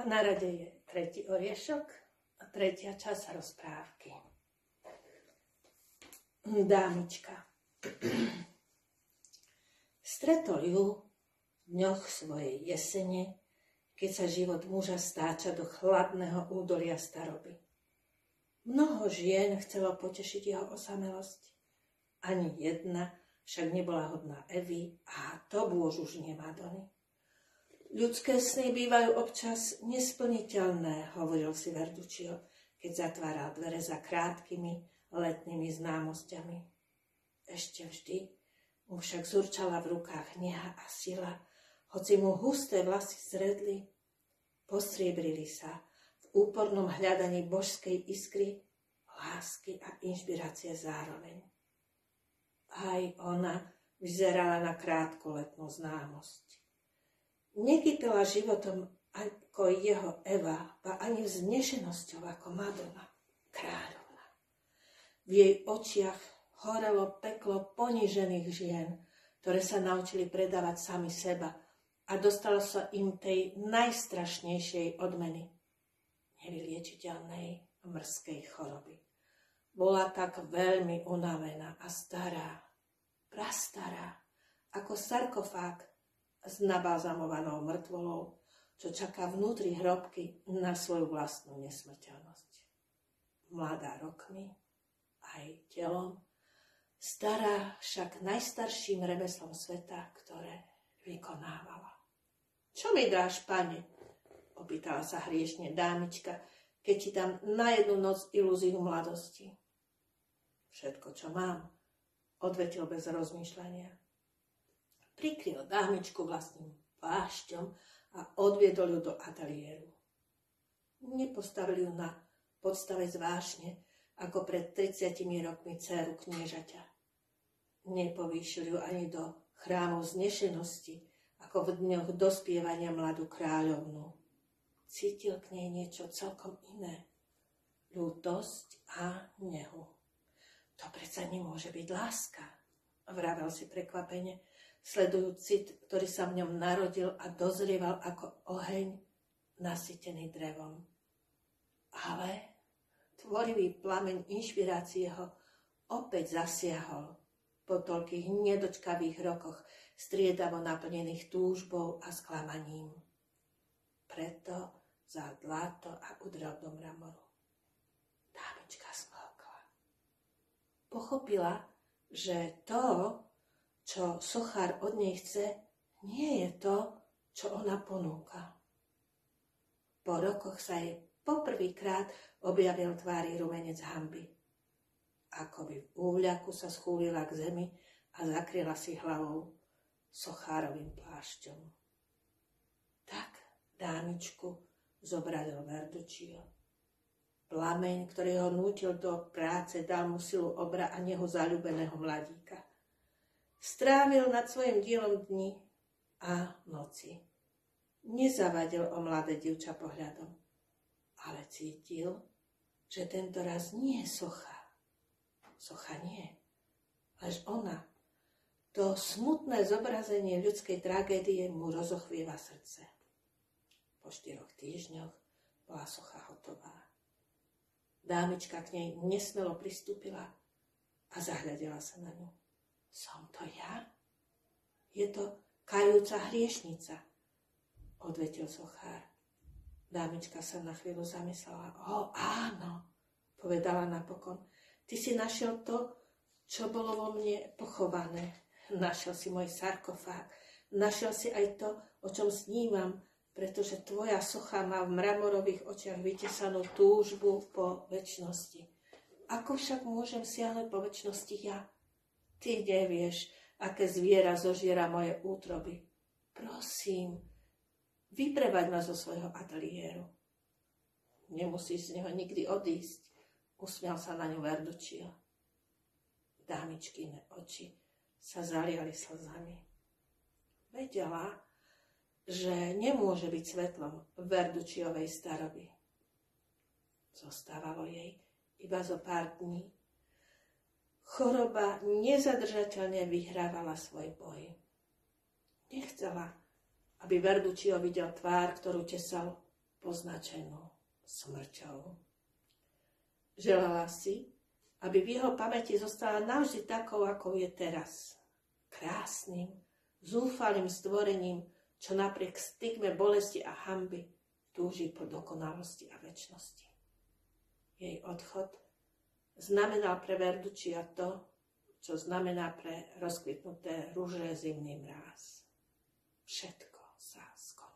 A na rade je tretí oriešok a tretia časť rozprávky. Dámička. Stretol ju v dňoch svojej jesene, keď sa život muža stáča do chladného údolia staroby. Mnoho žien chcelo potešiť jeho osamelosť. Ani jedna však nebola hodná Evy a to bôž už nie Madony. Ľudské sny bývajú občas nesplniteľné, hovoril si Verduccio, keď zatváral dvere za krátkými letnými známosťami. Ešte vždy mu však zurčala v rukách neha a sila, hoci mu husté vlasy zredli, postriebrili sa v úpornom hľadaní božskej iskry, lásky a inšpirácie zároveň. Aj ona vyzerala na krátkoletnú známosť. Nekypela životom ako jeho Eva, a ani vznešenosťou ako Madonna, kráľovna. V jej očiach horelo peklo ponížených žien, ktoré sa naučili predávať sami seba a dostalo sa im tej najstrašnejšej odmeny, nevyliečiteľnej mrzkej choroby. Bola tak veľmi unavená a stará, prastará, ako sarkofág s nabalzamovanou mŕtvolou, čo čaká vnútri hrobky na svoju vlastnú nesmrteľnosť. Mladá rokmi, aj telom, stará však najstarším remeslom sveta, ktoré vykonávala. Čo mi dáš, pane? Opýtala sa hriešne dámička, keď ti dám na jednu noc ilúziu mladosti. Všetko, čo mám, odvetil bez rozmýšľania. Prikryl dámičku vlastným plášťom a odviedol ju do ateliéru. Nepostavil ju na podstave zvášne, ako pred 30 rokmi dcéru kniežaťa. Nepovýšil ju ani do chrámov znešenosti, ako v dňoch dospievania mladú kráľovnú. Cítil k nej niečo celkom iné. Ľútosť a nehu. To predsa nemôže byť láska, vravel si prekvapene, sledujúc cit, ktorý sa v ňom narodil a dozrieval ako oheň nasytený drevom. Ale tvorivý plameň inšpirácie ho opäť zasiahol po toľkých nedočkavých rokoch striedavo naplnených túžbou a sklamaním. Preto vzal dláto a udrel do mramoru. Dámička smlkla. Pochopila, že to, čo sochár od nej chce, nie je to, čo ona ponúka. Po rokoch sa jej poprvýkrát objavil tvári rumenec hanby. Akoby v úvľaku sa schúlila k zemi a zakryla si hlavou sochárovým plášťom. Tak dámičku zobrazil Verduccio. Plameň, ktorý ho nútil do práce, dal mu silu obra a neho zaľúbeného mladíka. Strávil nad svojim dielom dni a noci. Nezavadil o mladé dievča pohľadom, ale cítil, že tento raz nie je socha. Socha nie, lež ona. To smutné zobrazenie ľudskej tragédie mu rozochvieva srdce. Po 4 týždňoch bola socha hotová. Dámička k nej nesmelo pristúpila a zahľadela sa na ňu. Som to ja? Je to kajúca hriešnica, odvetil sochár. Dámička sa na chvíľu zamyslela. O, áno, povedala napokon. Ty si našiel to, čo bolo vo mne pochované. Našiel si môj sarkofág. Našiel si aj to, o čom snívam, pretože tvoja socha má v mramorových očiach vytesanú túžbu po večnosti. Ako však môžem siahnuť po večnosti ja? Ty nevieš, aké zviera zožiera moje útroby. Prosím, vyprevaď ma zo svojho ateliéru. Nemusíš z neho nikdy odísť, usmial sa na ňu Verduccio. Dámičkine oči sa zaliali slzami. Vedela, že nemôže byť svetlom Verducciovej staroby. Zostávalo jej iba zo pár dní. Choroba nezadržateľne vyhrávala svoj boj. Nechcela, aby Verduccio videl tvár, ktorú tesal poznačenú smrťou. Želala si, aby v jeho pamäti zostala navždy takou, ako je teraz. Krásnym, zúfalým stvorením, čo napriek stigme bolesti a hanby túži po dokonalosti a večnosti. Jej odchod znamenal pre Verduccia to, čo znamená pre rozkvitnuté rúže zimný mráz. Všetko sa skončilo.